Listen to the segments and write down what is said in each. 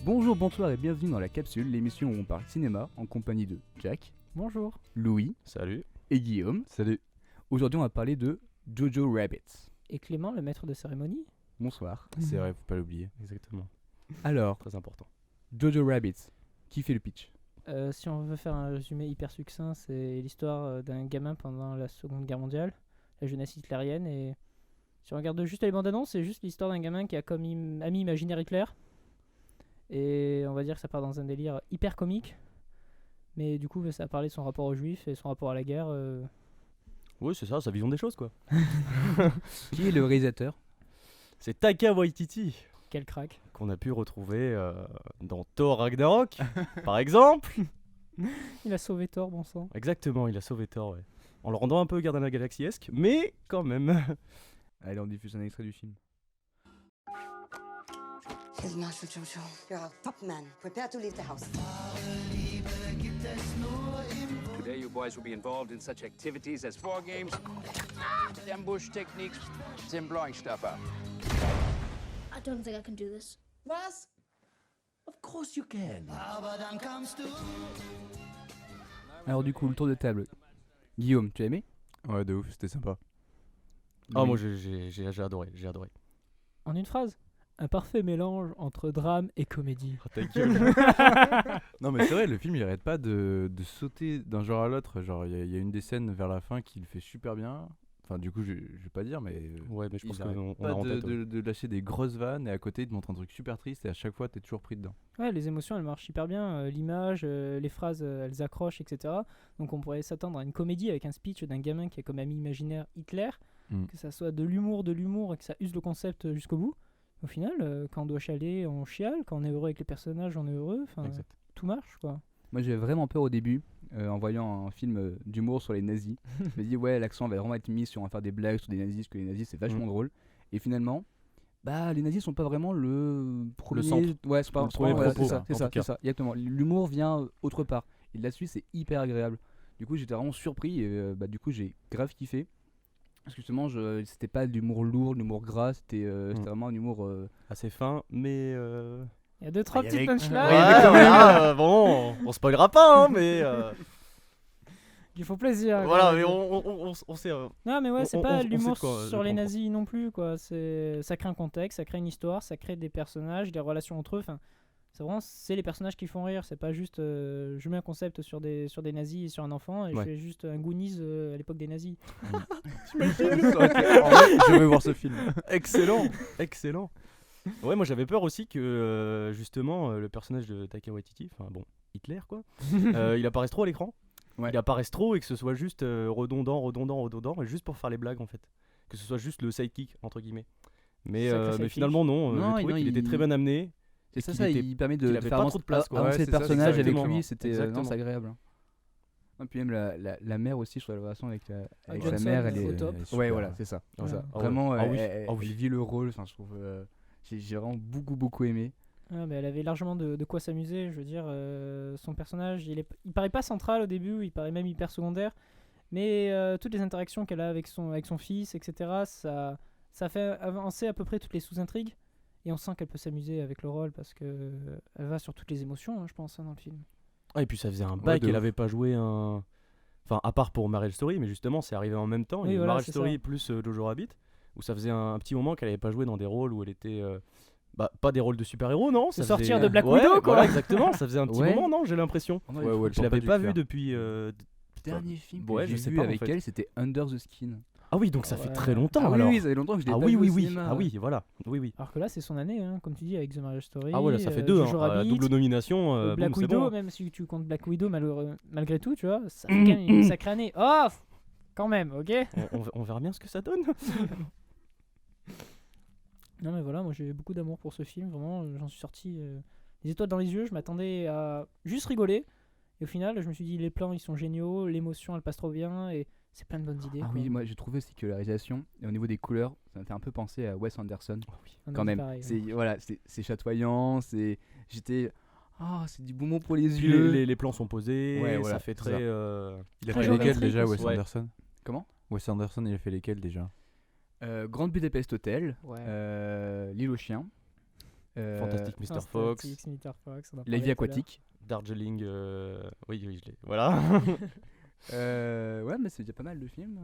Bonjour, bonsoir et bienvenue dans La Capsule, l'émission où on parle cinéma en compagnie de Jack, Bonjour. Louis Salut. et Guillaume. Salut. Aujourd'hui, on va parler de Jojo Rabbit. Et Clément, le maître de cérémonie. Bonsoir. C'est vrai, faut pas l'oublier. Exactement. Alors, Très important. Jojo Rabbit, qui fait le pitch? Si on veut faire un résumé hyper succinct, c'est l'histoire d'un gamin pendant la Seconde Guerre mondiale, la jeunesse hitlérienne. Et si on regarde juste les bandes annonces, c'est juste l'histoire d'un gamin qui a comme ami imaginaire Hitler. Et on va dire que ça part dans un délire hyper comique. Mais du coup, ça a parlé de son rapport aux juifs et son rapport à la guerre. Oui, c'est ça, sa vision des choses, quoi. Qui est le réalisateur? C'est Taika Waititi, Quel crack. qu'on a pu retrouver dans Thor Ragnarok, par exemple. Il a sauvé Thor, bon sang. Exactement, il a sauvé Thor, ouais. En le rendant un peu Gardien de la Galaxie-esque, mais quand même. Allez, on diffuse un extrait du film. Here's Master Jojo. You're our top man. Prepare to leave the house. Today, you boys will be involved in such activities as war games, ambush techniques, and blowing stuff up. I don't think I can do this. Was? Of course you can. Alors du coup, le tour de table. Guillaume, tu as aimé? Ouais, de ouf, c'était sympa. Ah, Louis. moi j'ai adoré, j'ai adoré. En une phrase, un parfait mélange entre drame et comédie. Oh, ta gueule. Non mais c'est vrai, le film il arrête pas de sauter d'un genre à l'autre. Genre il y a une des scènes vers la fin qui le fait super bien. Enfin du coup je vais pas dire mais Ouais, mais je pense il arrête qu'on pas a en tête. de lâcher des grosses vannes et à côté il te montre un truc super triste et à chaque fois t'es toujours pris dedans. Ouais, les émotions elles marchent hyper bien, l'image, les phrases elles accrochent, etc. Donc on pourrait s'attendre à une comédie avec un speech d'un gamin qui a comme ami imaginaire Hitler, que ça soit de l'humour et que ça use le concept jusqu'au bout. Au final, quand on doit chialer, on chiale, quand on est heureux avec les personnages, on est heureux, enfin Exact. tout marche quoi. Moi j'avais vraiment peur au début en voyant un film d'humour sur les nazis. Je me dis ouais, l'accent va vraiment être mis sur on va faire des blagues sur des nazis parce que les nazis c'est vachement drôle. Et finalement, bah les nazis sont pas vraiment le premier centre. Ouais, c'est pas Le premier voilà, propos, c'est ça, en c'est tout ça, cas. c'est ça, exactement. L'humour vient autre part. Et là-dessus c'est hyper agréable. Du coup j'étais vraiment surpris et bah du coup j'ai grave kiffé. Parce que justement c'était pas de l'humour lourd, de l'humour gras, c'était vraiment un humour Assez fin, mais. Il y a 2-3 il y petits avait- punchlines Bon, on spoilera pas, hein, mais. qui font plaisir. Voilà, quand mais même. on sait. Non mais ouais, c'est on pas sait l'humour de quoi sur les comprendre. nazis non plus quoi. Ça crée un contexte, ça crée une histoire, ça crée des personnages, des relations entre eux. Enfin, c'est les personnages qui font rire. C'est pas juste je mets un concept sur des nazis et sur un enfant et Ouais. je fais juste un Goonies à l'époque des nazis. En vrai, je veux voir ce film. Excellent, excellent. Ouais, moi j'avais peur aussi que justement le personnage de Taika Waititi, enfin bon, Hitler quoi, il apparaisse trop à l'écran. Ouais. Il apparaisse trop et que ce soit juste redondant, et juste pour faire les blagues en fait. Que ce soit juste le sidekick entre guillemets. Mais, Sacré mais sidekick. finalement non, Non, j'ai trouvé non, qu'il était très bien amené. C'est ça, qu'il ça, était- il permet qu'il de avait faire pas trop de place, quoi. avancer Ouais, le c'est ça, personnage avec exactement. lui, c'était non, Exactement. c'est agréable. Et puis même la mère aussi, je trouve la relation avec sa Johnson, mère, elle au est top. ouais, voilà, c'est ça. Ouais. C'est ça. Ah ouais. Vraiment, Ah oui. elle, Ah oui. elle vit le rôle. Enfin, je trouve, j'ai vraiment beaucoup aimé. Ah, mais elle avait largement de quoi s'amuser. Je veux dire, son personnage, il paraît pas central au début, il paraît même hyper secondaire. Mais toutes les interactions qu'elle a avec son fils, etc., ça fait avancer à peu près toutes les sous-intrigues. Et on sent qu'elle peut s'amuser avec le rôle parce que elle va sur toutes les émotions, hein, je pense, hein, dans le film. Ah, et puis ça faisait un bail de qu'elle ouf. avait pas joué un. Enfin, à part pour Marriage Story, mais justement, c'est arrivé en même temps. Oui, Il y a eu voilà, Marriage c'est Story ça. plus Jojo Rabbit, où ça faisait un petit moment qu'elle avait pas joué dans des rôles où elle était. Pas des rôles de super-héros, non. Se ça sortir faisait- de Black Ouais, Widow, quoi. Voilà, exactement. Ça faisait un petit Ouais. moment, non, j'ai l'impression. Ouais, ouais, Je l'avais pas vu depuis. Le dernier film que ouais, j'ai je sais vu pas, en avec fait. elle, c'était Under the Skin. Ah oui, donc ça Ah fait ouais. très longtemps Ah oui, alors. oui, ça fait longtemps que je l'ai Ah pas oui, vu oui, au oui. cinéma. Ah oui, voilà. Oui. Alors que là, c'est son année, hein, comme tu dis, avec The Marriage Story. Ah ouais, là, ça fait deux. Jojo Rabbit, Double nomination. Black boum, c'est Widow, bon. même si tu comptes Black Widow malgré tout, tu vois, ça fait quand même une sacrée année. Oh, quand même, ok. On verra bien ce que ça donne. Non mais voilà, moi j'ai beaucoup d'amour pour ce film, vraiment, j'en suis sorti les étoiles dans les yeux, je m'attendais à juste rigoler. Et au final, je me suis dit, les plans ils sont géniaux, l'émotion elle passe trop bien et c'est plein de bonnes idées. Ah quoi. oui, moi j'ai trouvé aussi que la réalisation et au niveau des couleurs, ça m'a fait un peu penser à Wes Anderson. On a Quand dit même, pareil, c'est ouais. voilà, c'est chatoyant, c'est c'est du bon mot pour les Puis yeux. les plans sont posés. Ouais, voilà, ça fait c'est très. ça. Il a Très fait lesquels géométrique déjà, aussi. Wes Ouais. Anderson? Comment? Wes Anderson, il a fait lesquels déjà? Grand Budapest Hotel, Ouais. L'île aux chiens, Fantastic Mr. Fox, Fantastic Mr. Fox, on en La parlait vie tout à aquatique. Darjeeling. Oui, je l'ai. Voilà. Ouais, mais c'est déjà pas mal de films.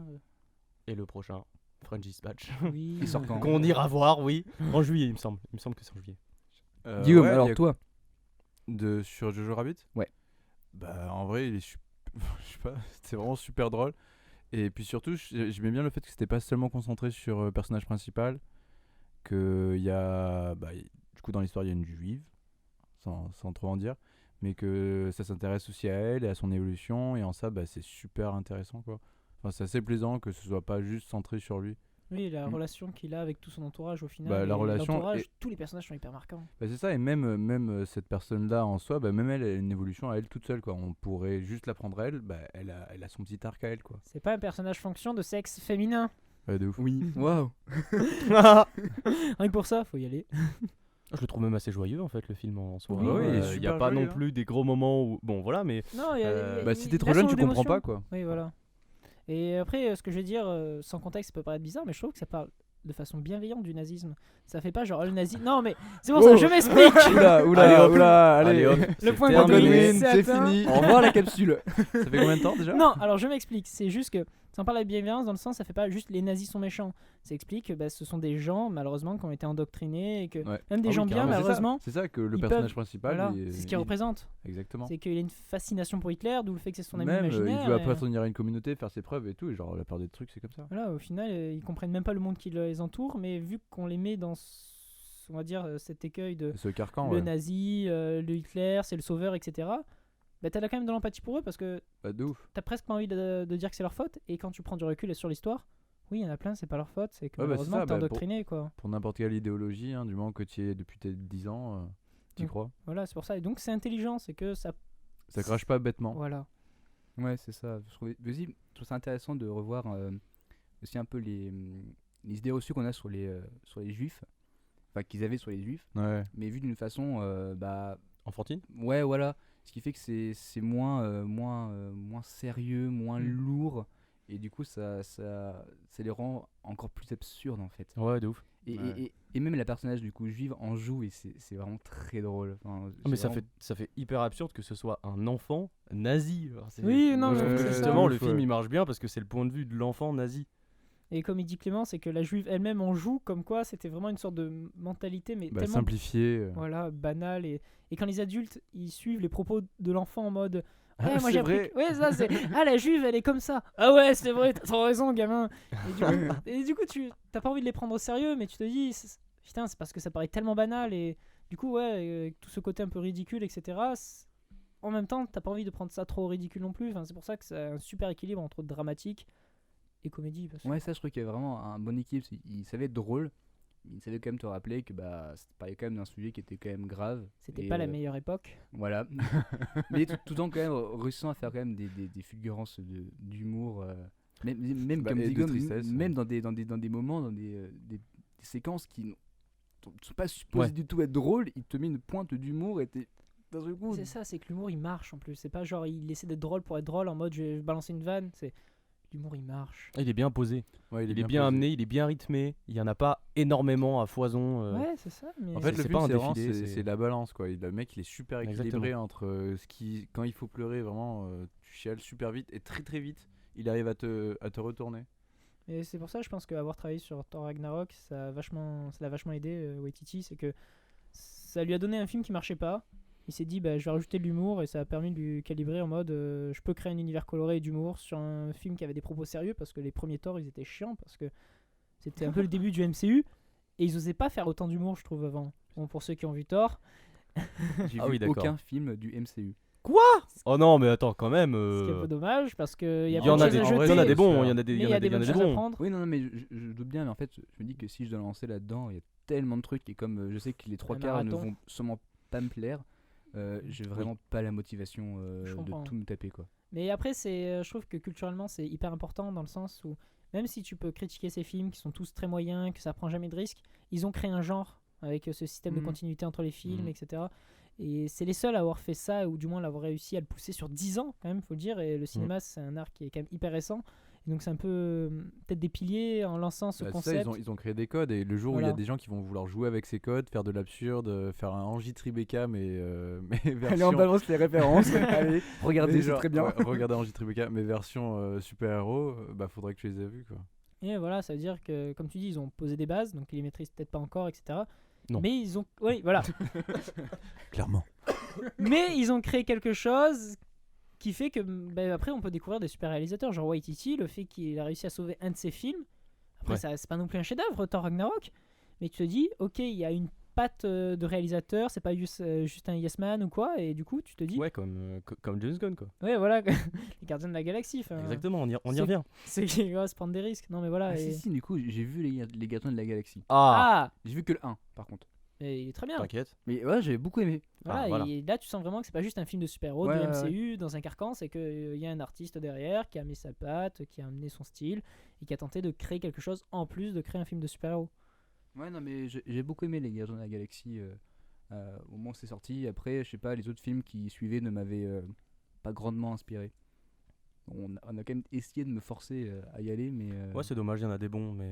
Et le prochain, French Dispatch. l'heure. Oui. Il sort quand Qu'on ira voir, oui. En juillet, il me semble. Il me semble que c'est en juillet. Guillaume, ouais, alors il y a- toi sur Jojo Rabbit. Ouais. Bah en vrai, il est je sais pas, c'est vraiment super drôle. Et puis surtout, j'aimais bien le fait que c'était pas seulement concentré sur le personnage principal, que il y a du coup dans l'histoire il y a une juive, sans trop en dire, mais que ça s'intéresse aussi à elle et à son évolution, et en ça c'est super intéressant quoi. Enfin, c'est assez plaisant que ce soit pas juste centré sur lui. Oui, la Mm. relation qu'il a avec tout son entourage au final. Bah, la et relation l'entourage, est- tous les personnages sont hyper marquants. Bah, c'est ça, et même cette personne-là en soi, même elle a une évolution à elle toute seule quoi. On pourrait juste la prendre elle, elle a son petit arc à elle quoi. C'est pas un personnage fonction de sexe féminin. Ouais, de ouf. Oui. Waouh. Rien que pour ça, faut y aller. Je le trouve même assez joyeux en fait le film en soi. Oui, ouais, il est Il y a super pas joyeux, non hein. plus des gros moments où bon voilà mais Non, il y a, Bah, si t'es trop jeune, tu comprends pas quoi. Oui, voilà. Et après, ce que je vais dire, sans contexte, ça peut paraître bizarre, mais je trouve que ça parle de façon bienveillante du nazisme. Ça fait pas genre le nazi. Non, mais c'est pour ça, Oh. je m'explique. Oula, allez, hop, Le c'est point de terminé. Godwin, c'est atteint. fini. Au revoir la capsule. Ça fait combien de temps déjà? Non, alors je m'explique. C'est juste que ça en parle de bienveillance dans le sens, ça fait pas juste les nazis sont méchants. Ça explique que ce sont des gens, malheureusement, qui ont été endoctrinés et que Ouais. même des Ah oui, gens bien, carrément. malheureusement, C'est ça que le ils personnage peuvent- principal. voilà, il- c'est ce qu'il il- représente. Exactement. C'est qu'il a une fascination pour Hitler, d'où le fait que c'est son ami Même imaginaire. il veut et- appartenir à une communauté, faire ses preuves et tout. Et genre la part des trucs, c'est comme ça. Voilà, au final, ils comprennent même pas le monde qui les entoure, mais vu qu'on les met dans, on va dire, cet écueil de Ce carcan, le ouais. nazi, le Hitler, c'est le sauveur, etc. Bah, t'as là quand même de l'empathie pour eux parce que Bah, de ouf. t'as presque pas envie de dire que c'est leur faute. Et quand tu prends du recul sur l'histoire, oui, il y en a plein, c'est pas leur faute, c'est que Ouais, bah, c'est malheureusement ça, t'es bah, pour- endoctriné, quoi. Pour n'importe quelle idéologie, hein, du moment que tu y es depuis tes 10 ans, t'y Mm. crois. Voilà, c'est pour ça. Et donc c'est intelligent, c'est que ça. Ça crache pas bêtement. Voilà. Ouais, c'est ça. Je trouve ça intéressant de revoir aussi un peu les idées reçues qu'on a sur les juifs, enfin qu'ils avaient sur les juifs, Ouais. mais vu d'une façon, enfantine. ouais, voilà, ce qui fait que c'est moins sérieux, moins Mm. lourd, et du coup ça les rend encore plus absurdes en fait. Ouais, de ouf. Et même la personnage du coup juive en joue, et c'est vraiment très drôle. Enfin, Ah, mais j'ai vraiment- ça fait hyper absurde que ce soit un enfant nazi. Alors, Oui, non, moi, je mais trouve que c'est ça. justement le Ouais. film il marche bien parce que c'est le point de vue de l'enfant nazi. Et comme il dit Clément, c'est que la juive elle-même en joue comme quoi c'était vraiment une sorte de mentalité, mais Bah, tellement simplifié. voilà, banale. Et quand les adultes ils suivent les propos de l'enfant en mode. Ah, Ouais, moi c'est j'ai appris vrai. que- Ouais, ça c'est. Ah, la juive elle est comme ça. Ah ouais, c'est vrai, t'as trop raison, gamin. Et du coup, tu t'as pas envie de les prendre au sérieux, mais tu te dis, putain, c'est parce que ça paraît tellement banal. Et du coup, ouais, avec tout ce côté un peu ridicule, etc. En même temps, t'as pas envie de prendre ça trop au ridicule non plus. Enfin, c'est pour ça que c'est un super équilibre entre dramatique et comédie. Parce que- Ouais, ça je trouve qu'il y a vraiment un bon équilibre. Il savait être drôle, mais il savait quand même te rappeler que ça parlait quand même d'un sujet qui était quand même grave. C'était Et, pas la meilleure époque. Voilà. Mais tout en quand même réussissant à faire quand même des fulgurances d'humour. Même Bah, comme et dit de Guillaume, tristesse, même dans des moments, dans des séquences qui ne sont pas supposées Ouais. du tout être drôles, il te met une pointe d'humour et t'es d'un seul coup. C'est ça, c'est que l'humour il marche en plus. C'est pas genre il essaie d'être drôle pour être drôle en mode je vais balancer une vanne. C'est l'humour il marche. Ah, il est bien posé. Ouais, Il est bien posé. amené, il est bien rythmé. Il y en a pas énormément à foison. Ouais, c'est ça. Mais En fait, C'est le pas film, un c'est vraiment défilé, c'est la balance quoi. Le mec, il est super équilibré Exactement. entre quand il faut pleurer vraiment, tu chiales super vite et très très vite, il arrive à te retourner. Et c'est pour ça, je pense qu'avoir travaillé sur Thor Ragnarok, ça l'a vachement aidé, Waititi. C'est que ça lui a donné un film qui marchait pas. Il s'est dit, je vais rajouter de l'humour et ça a permis de lui calibrer en mode je peux créer un univers coloré et d'humour sur un film qui avait des propos sérieux parce que les premiers Thor ils étaient chiants parce que c'était un peu le début du MCU et ils osaient pas faire autant d'humour, je trouve, avant. Bon, pour ceux qui ont vu Thor, J'ai Ah vu oui, d'accord. aucun film du MCU. Oh non, mais attends, quand même. ce qui est un peu dommage parce qu'il y a Il y en plein a de des, choses à il y en a jeter, des bons, il y en a des, mais il y en a des, il y en bonnes a des choses à bons. prendre. Oui, non, mais je doute bien, mais en fait, je me dis que si je dois lancer là-dedans, il y a tellement de trucs et comme je sais que les trois Un quarts ne marathon. vont sûrement pas me plaire, j'ai vraiment pas la motivation Je de comprends. tout me taper quoi. Mais après, je trouve que culturellement, c'est hyper important dans le sens où, même si tu peux critiquer ces films qui sont tous très moyens, que ça prend jamais de risques, ils ont créé un genre avec ce système de Mhm. continuité entre les films, Mhm. etc. Et c'est les seuls à avoir fait ça, ou du moins l'avoir réussi à le pousser sur 10 ans, quand même, faut le dire. Et le cinéma, c'est un art qui est quand même hyper récent. Et donc c'est un peu peut-être des piliers en lançant ce Bah, c'est ça, concept. ils ont créé des codes et le jour où il y Voilà. a des gens qui vont vouloir jouer avec ces codes, faire de l'absurde, faire un Angie Tribeca mais Allez, on version balance les références. Allez, regardez, mais c'est genre, très bien. ouais, regardez Angie Tribeca mais version super-héros, bah faudrait que tu les aies vus quoi. Et voilà, ça veut dire que, comme tu dis, ils ont posé des bases, donc ils les maîtrisent peut-être pas encore, etc. Non. Mais ils ont, oui, voilà. Clairement. Mais ils ont créé quelque chose qui fait que, après, on peut découvrir des super réalisateurs, genre Waititi, le fait qu'il a réussi à sauver un de ses films. Après, Ouais. ça, c'est pas non plus un chef-d'œuvre, Thor Ragnarok, mais tu te dis, ok, il y a une patte de réalisateur, c'est pas juste un yes man ou quoi, et du coup, tu te dis, Ouais, comme James Gunn, quoi. ouais, voilà, les Gardiens de la Galaxie. Exactement, on y c'est- revient. C'est qu'il va se prendre des risques. Non, mais voilà. Ah, et... si, du coup, j'ai vu les Gardiens de la Galaxie. Ah, J'ai vu que le 1, par contre. et il est très bien. T'inquiète. Mais ouais, j'avais beaucoup aimé. Voilà, voilà. Et là, tu sens vraiment que c'est pas juste un film de super-héros Ouais, de ouais, MCU dans un carcan, c'est qu'il y a un artiste derrière qui a mis sa patte, qui a amené son style et qui a tenté de créer quelque chose en plus de créer un film de super-héros. Ouais, non, mais j'ai beaucoup aimé les Gardiens de la Galaxie au moment où c'est sorti. Après, je sais pas, les autres films qui suivaient ne m'avaient pas grandement inspiré. On a quand même essayé de me forcer à y aller, mais. Ouais, c'est dommage, il y en a des bons, mais.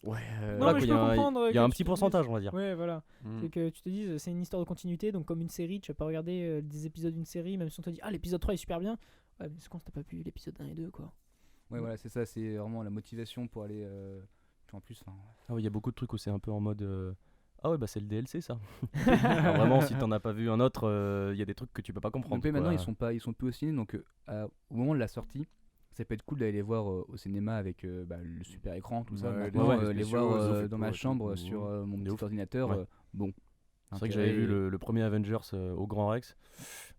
Ouais. Non, Voilà, mais quoi, je il y peux a comprendre il y a que un tu petit te pourcentage, dises- on va dire. Ouais, voilà. Mm. C'est que tu te dises, c'est une histoire de continuité, donc comme une série, tu vas pas regarder des épisodes d'une série, même si on te dit, ah, l'épisode 3 est super bien. Ouais, mais c'est con, t'as pas vu l'épisode 1 et 2, quoi. Ouais, voilà, c'est ça, c'est vraiment la motivation pour aller. En plus, enfin. Ah oui, il y a beaucoup de trucs où c'est un peu en mode. Ah ouais, bah c'est le DLC ça. Alors vraiment, si t'en as pas vu un autre, il y a des trucs que tu peux pas comprendre. Donc, maintenant, quoi. ils sont plus au ciné, donc au moment de la sortie, ça peut être cool d'aller les voir au cinéma avec le super écran, tout ça. Ouais, Maintenant, les effets les spéciaux, voir les effets dans ma pro et chambre tout. sur mon De petit ouf. ordinateur, Ouais. bon. C'est vrai que j'avais vu Intérêt- le premier Avengers au Grand Rex.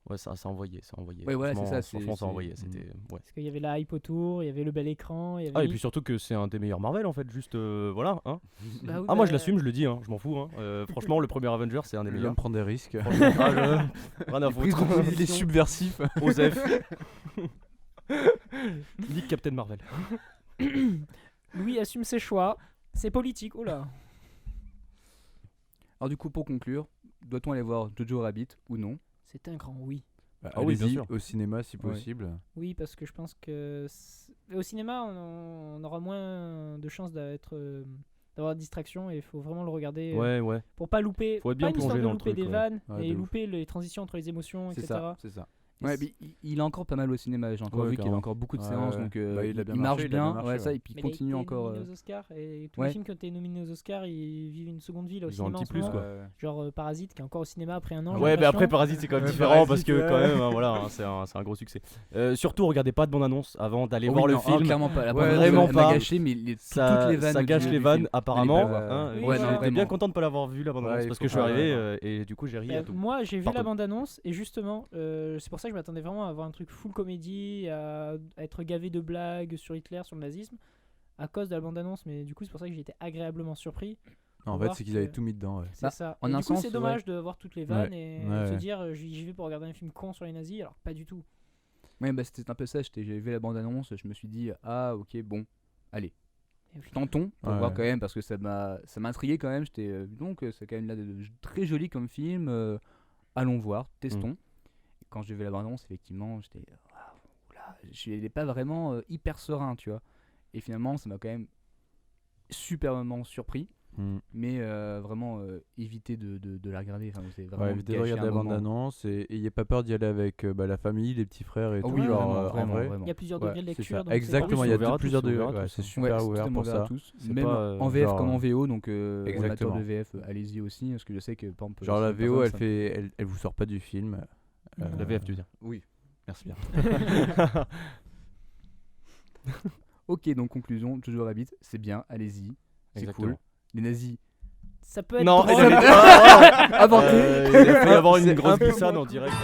Ouais, ça envoyait. Ouais, voilà, c'est ça, Franchement, ça c'est- envoyait. C'était. Ouais. Parce qu'il y avait la hype autour, il y avait le bel écran, il y avait. Ah, et puis surtout que c'est un des meilleurs Marvel en fait, juste voilà. Hein. Bah oui, Ah, moi bah, je l'assume, je le dis, hein, je m'en fous. Hein. Franchement, le premier Avengers c'est un des meilleurs. L'homme prend des risques. Franchement, rien à Prise foutre. de position. Il est subversif. Osef. Nick Captain Marvel. Louis assume ses choix. C'est politique, oh là. Alors, du coup, pour conclure, doit-on aller voir Jojo Rabbit ou non? C'est un grand oui. Bah, Ah oui, bien allez-y sûr. au cinéma si Ouais. possible. Oui, parce que je pense que au cinéma, on aura moins de chances d'avoir distraction et il faut vraiment le regarder Ouais. pour pas louper. Faut être bien pas une histoire plongé de dans le louper truc, des ouais. vannes, Ouais, mais de ouf. louper les transitions entre les émotions, C'est etc. ça, c'est ça. Et Ouais, c'est- mais il est encore pas mal au cinéma. J'ai encore Ouais, vu qu'il y avait carrément. encore beaucoup de Ouais, séances, ouais. donc Bah, il a bien il marché, marche il a bien. bien marché, Ouais, ça, ouais. et puis il mais il a continue été encore. nominé aux Oscars et tous ouais. les films qui ont été nominés aux Oscars, ils vivent une seconde vie là, au Ils ont un cinéma petit en ce plus, moment. quoi. Genre Parasite qui est encore au cinéma après un an. j'ai Ouais, mais après l'impression. Parasite c'est quand même Ouais, différent parce Parasite, que ouais. quand même, hein, voilà, hein, c'est un gros succès. Surtout, regardez pas de bande annonce avant d'aller Oh voir oui, le non, film. clairement pas. La Ouais, bande-annonce, vraiment elle m'a pas. gâché, mais toutes Ça, les vannes. ça gâche du les film. vannes apparemment. Fallait pas voir. Hein, Oui, moi voilà. j'étais bien Vraiment. content de pas l'avoir vu la bande annonce Ouais, il parce faut que je suis pas, arrivé ouais. et du coup j'ai ri à tout. Moi j'ai vu Pardon. la bande-annonce et justement c'est pour ça que je m'attendais vraiment à avoir un truc full comédie, à être gavé de blagues sur Hitler, sur le nazisme à cause de la bande-annonce, mais du coup c'est pour ça que j'ai été agréablement surpris. En Faut fait, voir c'est qu'ils avaient que- tout mis dedans. Ouais. C'est Bah, ça. en Et un du coup sens, c'est dommage de voir toutes les vannes et Ouais, se ouais. dire j'y vais pour regarder un film con sur les nazis, alors pas du tout. Ouais, bah c'était un peu ça. J'avais vu la bande-annonce, je me suis dit, ah ok, bon, allez, Et puis, tentons pour Ouais. voir quand même, parce que ça m'a intrigué quand même. J'étais donc c'est quand même là très joli comme film. Allons voir, testons. Et quand j'ai vu la bande-annonce, effectivement, j'étais, je n'étais pas vraiment hyper serein, tu vois. Et finalement, ça m'a quand même superbement surpris. Mm. Mais vraiment éviter de la regarder. Enfin, c'est vraiment Ouais, évitez de gâcher regarder un la moment. bande-annonce et ayez pas peur d'y aller avec la famille, les petits frères et Oh tout. oui, genre, vraiment, en vraiment, vrai. vraiment. il y a plusieurs Ouais, degrés de c'est lecture. ça. donc c'est Exactement, pas- il y a ouvert à plusieurs tous, c'est degrés. ouvert à Ouais, tous, c'est hein. super Ouais, ouvert totalement pour ouvert ça. à tous. C'est Même pas, en VF genre, comme en VO, donc amateur exactement. de VF, allez-y aussi, parce que je sais que par exemple, Genre la certaines VO, personnes, elle vous sort pas du film. La VF tu veux dire. Oui, merci bien. Ok, donc conclusion, Jojo Rabbit, c'est bien, allez-y, c'est Exactement. cool. Les nazis, Ça peut être Non, drôle. il y avait- inventé. Il a failli y avoir une C'est grosse un peu glissade moins en direct.